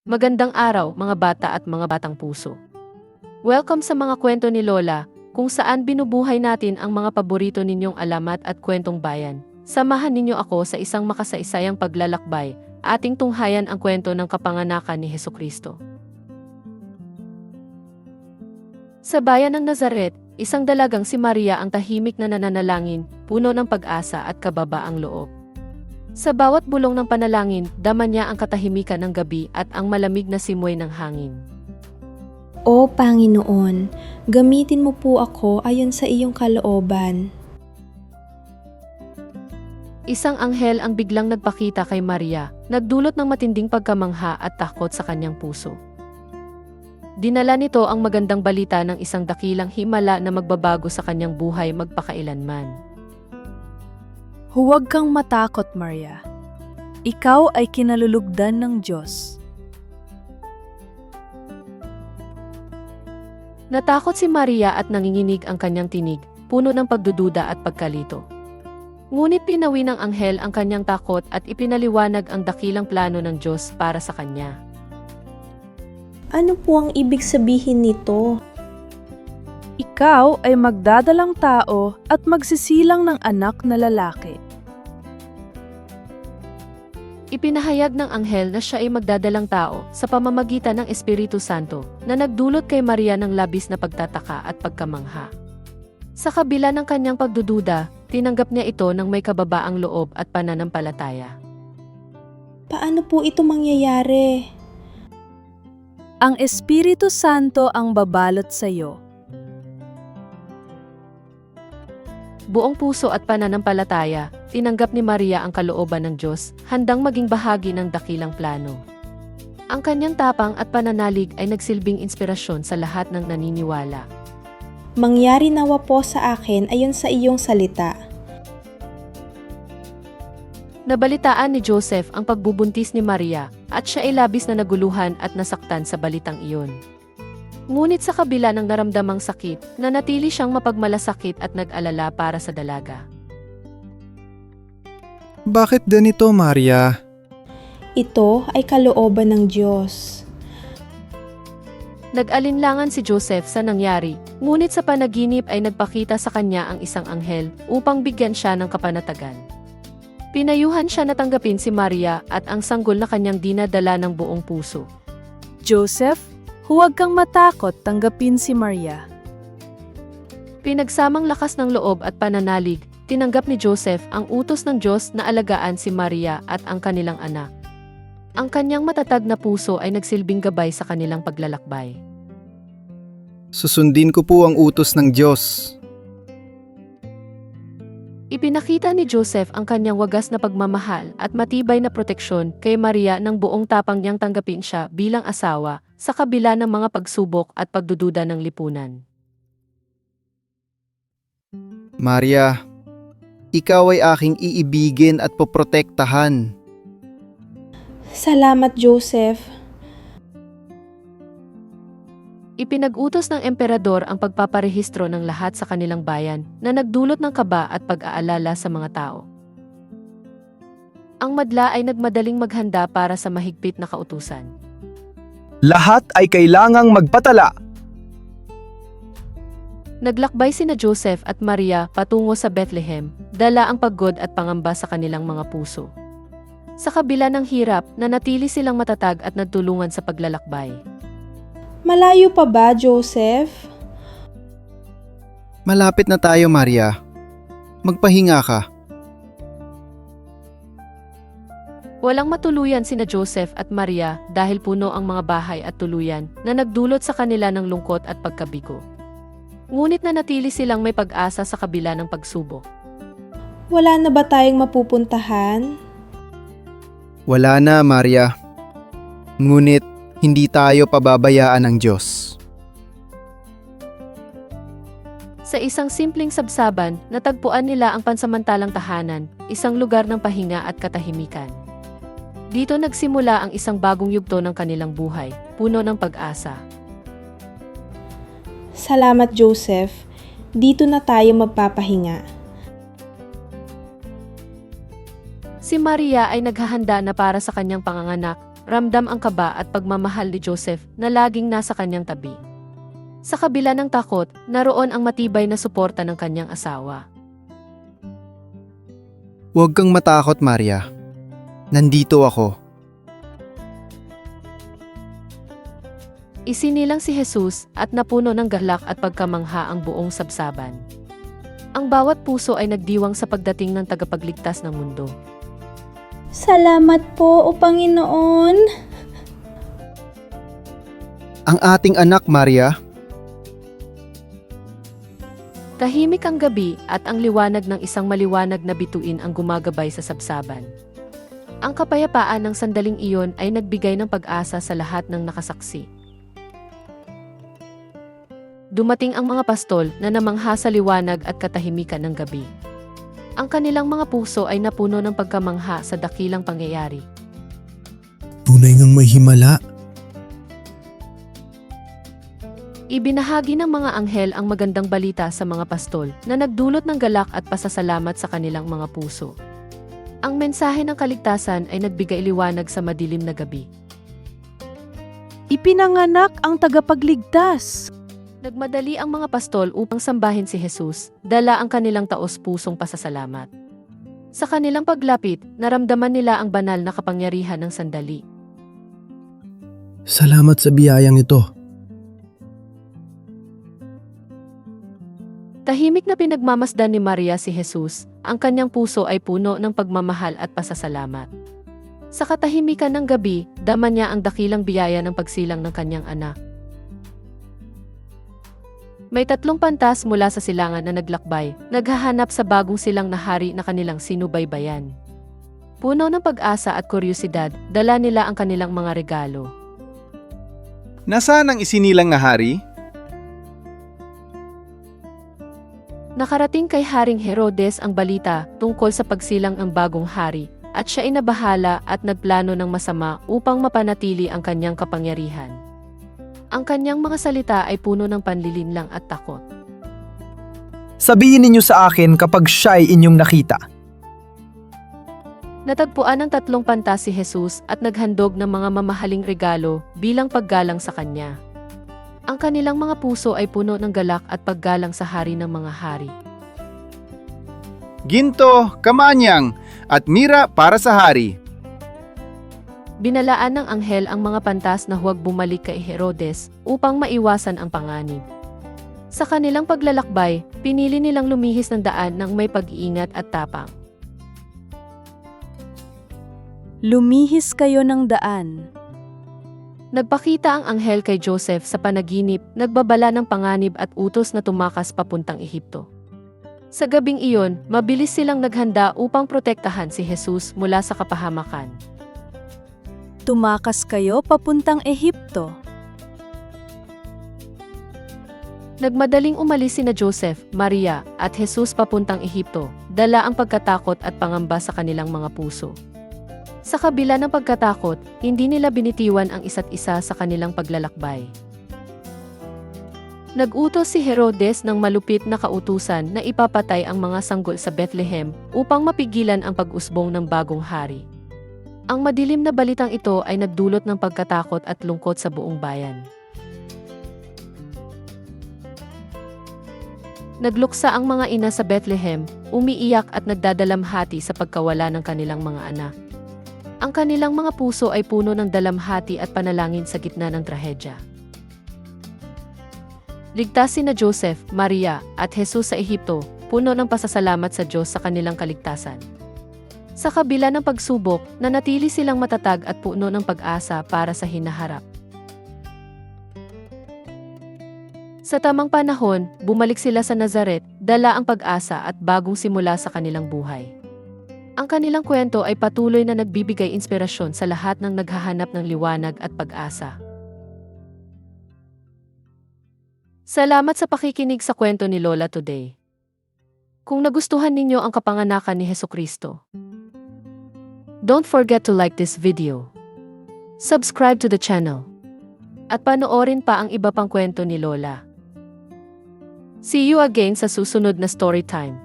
Magandang araw, mga bata at mga batang puso. Welcome sa mga kwento ni Lola, kung saan binubuhay natin ang mga paborito ninyong alamat at kwentong bayan. Samahan ninyo ako sa isang makasaysayang paglalakbay, ating tunghayan ang kwento ng kapanganakan ni Hesukristo. Sa bayan ng Nazaret, isang dalagang si Maria ang tahimik na nananalangin, puno ng pag-asa at kababaang loob. Sa bawat bulong ng panalangin, dama niya ang katahimikan ng gabi at ang malamig na simoy ng hangin. O Panginoon, gamitin mo po ako ayon sa iyong kalooban. Isang anghel ang biglang nagpakita kay Maria, nagdulot ng matinding pagkamangha at takot sa kanyang puso. Dinala nito ang magandang balita ng isang dakilang himala na magbabago sa kanyang buhay magpakailanman. Huwag kang matakot, Maria. Ikaw ay kinalulugdan ng Diyos. Natakot si Maria at nanginginig ang kanyang tinig, puno ng pagdududa at pagkalito. Ngunit pinawi ng anghel ang kanyang takot at ipinaliwanag ang dakilang plano ng Diyos para sa kanya. Ano po ang ibig sabihin nito? Ikaw ay magdadalang tao at magsisilang ng anak na lalaki. Ipinahayag ng anghel na siya ay magdadalang tao sa pamamagitan ng Espiritu Santo na nagdulot kay Maria ng labis na pagtataka at pagkamangha. Sa kabila ng kanyang pagdududa, tinanggap niya ito ng may kababaang loob at pananampalataya. Paano po ito mangyayari? Ang Espiritu Santo ang babalot sa iyo. Buong puso at pananampalataya, tinanggap ni Maria ang kalooban ng Diyos, handang maging bahagi ng dakilang plano. Ang kanyang tapang at pananalig ay nagsilbing inspirasyon sa lahat ng naniniwala. Mangyari nawa po sa akin ayon sa iyong salita. Nabalitaan ni Joseph ang pagbubuntis ni Maria, at siya ay labis na naguluhan at nasaktan sa balitang iyon. Ngunit sa kabila ng naramdamang sakit, nanatili siyang mapagmalasakit at nag-alala para sa dalaga. Bakit ganito, Maria? Ito ay kalooban ng Diyos. Nag-alinlangan si Joseph sa nangyari, ngunit sa panaginip ay nagpakita sa kanya ang isang anghel upang bigyan siya ng kapanatagan. Pinayuhan siya na tanggapin si Maria at ang sanggol na kanyang dinadala ng buong puso. Joseph, huwag kang matakot, tanggapin si Maria. Pinagsamang lakas ng loob at pananalig, tinanggap ni Joseph ang utos ng Diyos na alagaan si Maria at ang kanilang anak. Ang kanyang matatag na puso ay nagsilbing gabay sa kanilang paglalakbay. Susundin ko po ang utos ng Diyos. Ipinakita ni Joseph ang kanyang wagas na pagmamahal at matibay na proteksyon kay Maria nang buong tapang niyang tanggapin siya bilang asawa sa kabila ng mga pagsubok at pagdududa ng lipunan. Maria, ikaw ay aking iibigin at poprotektahan. Salamat, Joseph. Ipinag-utos ng emperador ang pagpaparehistro ng lahat sa kanilang bayan na nagdulot ng kaba at pag-aalala sa mga tao. Ang madla ay nagmadaling maghanda para sa mahigpit na kautusan. Lahat ay kailangang magpatala. Naglakbay sina Joseph at Maria patungo sa Bethlehem, dala ang pagod at pangamba sa kanilang mga puso. Sa kabila ng hirap, nanatili silang matatag at nagtulungan sa paglalakbay. Malayo pa ba, Joseph? Malapit na tayo, Maria. Magpahinga ka. Walang matuluyan sina Joseph at Maria dahil puno ang mga bahay at tuluyan na nagdulot sa kanila ng lungkot at pagkabigo. Ngunit nanatili silang may pag-asa sa kabila ng pagsubok. Wala na ba tayong mapupuntahan? Wala na, Maria. Ngunit, hindi tayo pababayaan ng Diyos. Sa isang simpleng sabsaban, natagpuan nila ang pansamantalang tahanan, isang lugar ng pahinga at katahimikan. Dito nagsimula ang isang bagong yugto ng kanilang buhay, puno ng pag-asa. Salamat, Joseph. Dito na tayo magpapahinga. Si Maria ay naghahanda na para sa kanyang panganganak, ramdam ang kaba at pagmamahal ni Joseph na laging nasa kanyang tabi. Sa kabila ng takot, naroon ang matibay na suporta ng kanyang asawa. Huwag kang matakot, Maria. Nandito ako. Isinilang si Jesus at napuno ng galak at pagkamangha ang buong sabsaban. Ang bawat puso ay nagdiwang sa pagdating ng tagapagligtas ng mundo. Salamat po, O Panginoon. Ang ating anak, Maria. Tahimik ang gabi at ang liwanag ng isang maliwanag na bituin ang gumagabay sa sabsaban. Ang kapayapaan ng sandaling iyon ay nagbigay ng pag-asa sa lahat ng nakasaksi. Dumating ang mga pastol na namangha sa liwanag at katahimikan ng gabi. Ang kanilang mga puso ay napuno ng pagkamangha sa dakilang pangyayari. Tunay ngang may himala. Ibinahagi ng mga anghel ang magandang balita sa mga pastol na nagdulot ng galak at pasasalamat sa kanilang mga puso. Ang mensahe ng kaligtasan ay nagbigay liwanag sa madilim na gabi. Ipinanganak ang tagapagligtas. Nagmadali ang mga pastol upang sambahin si Jesus, dala ang kanilang taos-pusong pasasalamat. Sa kanilang paglapit, naramdaman nila ang banal na kapangyarihan ng sandali. Salamat sa biyayang ito. Tahimik na pinagmamasdan ni Maria si Jesus, ang kanyang puso ay puno ng pagmamahal at pasasalamat. Sa katahimikan ng gabi, dama niya ang dakilang biyaya ng pagsilang ng kanyang anak. May 3 pantas mula sa silangan na naglakbay, naghahanap sa bagong silang na hari na kanilang sinubaybayan. Puno ng pag-asa at kuryosidad, dala nila ang kanilang mga regalo. Nasaan ang isinilang na hari? Nakarating kay Haring Herodes ang balita tungkol sa pagsilang ng bagong hari, at siya ay nabahala at nagplano ng masama upang mapanatili ang kanyang kapangyarihan. Ang kanyang mga salita ay puno ng panlilinlang at takot. Sabihin ninyo sa akin kapag siya ay inyong nakita. Natagpuan ng 3 pantas si Jesus at naghandog ng mga mamahaling regalo bilang paggalang sa kanya. Ang kanilang mga puso ay puno ng galak at paggalang sa hari ng mga hari. Ginto, kamanyang, at mira para sa hari. Binalaan ng anghel ang mga pantas na huwag bumalik kay Herodes upang maiwasan ang panganib. Sa kanilang paglalakbay, pinili nilang lumihis ng daan ng may pag-iingat at tapang. Lumihis kayo ng daan. Nagpakita ang anghel kay Joseph sa panaginip, nagbabala ng panganib at utos na tumakas papuntang Ehipto. Sa gabing iyon, mabilis silang naghanda upang protektahan si Jesus mula sa kapahamakan. Tumakas kayo papuntang Ehipto. Nagmadaling umalis sina Joseph, Maria, at Jesus papuntang Ehipto, dala ang pagkatakot at pangamba sa kanilang mga puso. Sa kabila ng pagkatakot, hindi nila binitiwan ang isa't isa sa kanilang paglalakbay. Nag-utos si Herodes ng malupit na kautusan na ipapatay ang mga sanggol sa Bethlehem upang mapigilan ang pag-usbong ng bagong hari. Ang madilim na balitang ito ay nagdulot ng pagkatakot at lungkot sa buong bayan. Nagluksa ang mga ina sa Bethlehem, umiiyak at nagdadalamhati sa pagkawala ng kanilang mga anak. Ang kanilang mga puso ay puno ng dalamhati at panalangin sa gitna ng trahedya. Ligtas sina Joseph, Maria, at Jesus sa Ehipto, puno ng pasasalamat sa Diyos sa kanilang kaligtasan. Sa kabila ng pagsubok, nanatili silang matatag at puno ng pag-asa para sa hinaharap. Sa tamang panahon, bumalik sila sa Nazaret, dala ang pag-asa at bagong simula sa kanilang buhay. Ang kanilang kwento ay patuloy na nagbibigay inspirasyon sa lahat ng naghahanap ng liwanag at pag-asa. Salamat sa pakikinig sa kwento ni Lola today. Kung nagustuhan ninyo ang kapanganakan ni Hesukristo, don't forget to like this video, subscribe to the channel, at panoorin pa ang iba pang kwento ni Lola. See you again sa susunod na story time.